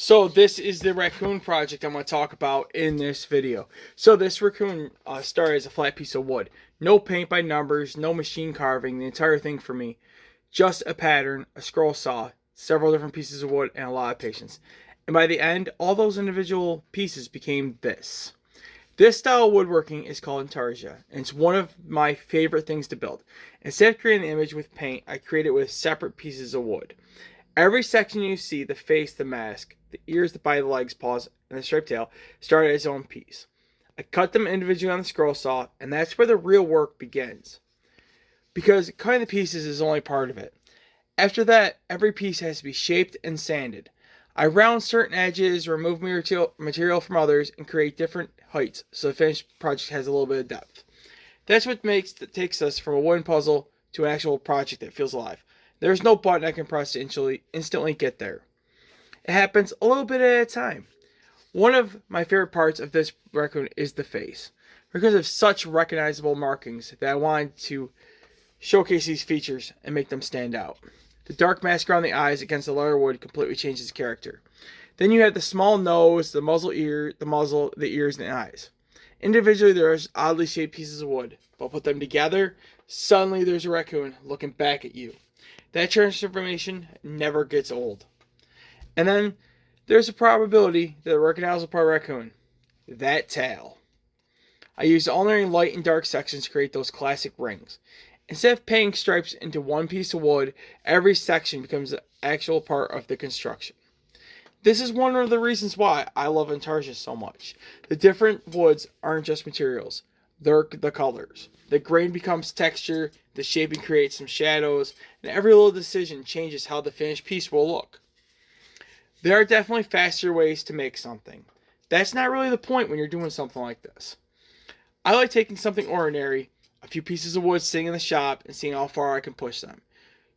So this is the raccoon project I'm going to talk about in this video. So this raccoon started as a flat piece of wood. No paint by numbers, no machine carving, the entire thing for me. Just a pattern, a scroll saw, several different pieces of wood, and a lot of patience. And by the end, all those individual pieces became this. This style of woodworking is called Intarsia, and it's one of my favorite things to build. Instead of creating the image with paint, I create it with separate pieces of wood. Every section you see, the face, the mask, the ears, the body, the legs, paws, and the striped tail, start as its own piece. I cut them individually on the scroll saw, and that's where the real work begins. Because cutting the pieces is only part of it. After that, every piece has to be shaped and sanded. I round certain edges, remove material from others, and create different heights so the finished project has a little bit of depth. That's what takes us from a wooden puzzle to an actual project that feels alive. There's no button I can press to instantly get there. It happens a little bit at a time. One of my favorite parts of this raccoon is the face, because of such recognizable markings that I wanted to showcase these features and make them stand out. The dark mask around the eyes against the lighter wood completely changes the character. Then you have the small nose, the muzzle, the ears, and the eyes. Individually, there are oddly shaped pieces of wood, but put them together, suddenly there's a raccoon looking back at you. That transformation never gets old. And then there's a probability that a recognizable part of raccoon. That tail. I used alternating light and dark sections to create those classic rings. Instead of painting stripes into one piece of wood, every section becomes an actual part of the construction. This is one of the reasons why I love Intarsia so much. The different woods aren't just materials, they're the colors. The grain becomes texture, the shaping creates some shadows, and every little decision changes how the finished piece will look. There are definitely faster ways to make something. That's not really the point when you're doing something like this. I like taking something ordinary, a few pieces of wood sitting in the shop, and seeing how far I can push them.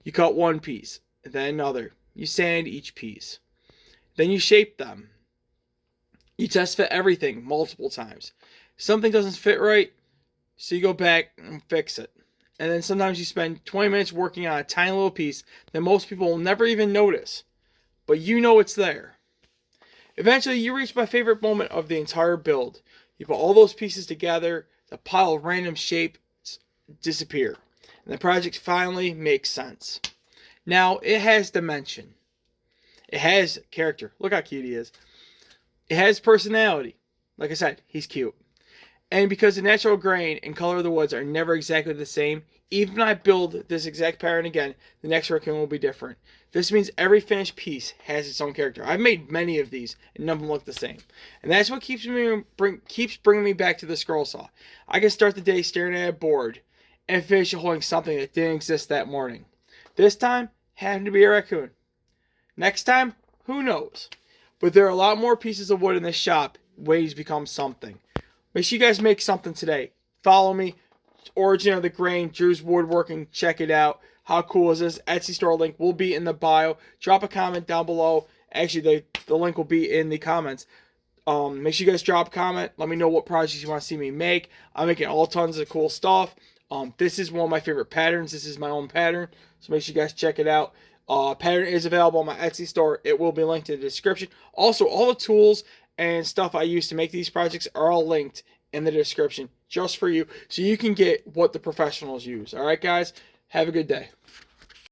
You cut one piece, then another. You sand each piece. Then you shape them. You test fit everything multiple times. Something doesn't fit right, so you go back and fix it. And then sometimes you spend 20 minutes working on a tiny little piece that most people will never even notice. But you know it's there. Eventually, you reach my favorite moment of the entire build. You put all those pieces together, the pile of random shapes disappear, and the project finally makes sense. Now, it has dimension. It has character. Look how cute he is. It has personality. Like I said, he's cute. And because the natural grain and color of the woods are never exactly the same, even when I build this exact pattern again, the next raccoon will be different. This means every finished piece has its own character. I've made many of these, and none of them look the same. And that's what keeps bringing me back to the scroll saw. I can start the day staring at a board and finish holding something that didn't exist that morning. This time, happened to be a raccoon. Next time, who knows? But there are a lot more pieces of wood in this shop waiting to become something. Make sure you guys make something today. Follow me. Origin of the Grain, Drew's Woodworking. Check it out. How cool is this? Etsy store link will be in the bio. Drop a comment down below. Actually, the link will be in the comments. Make sure you guys drop a comment. Let me know what projects you want to see me make. I'm making all tons of cool stuff. This is one of my favorite patterns. This is my own pattern. So make sure you guys check it out. Pattern is available on my Etsy store. It will be linked in the description. Also, all the tools and stuff I use to make these projects are all linked in the description just for you, so you can get what the professionals use. All right, guys, have a good day.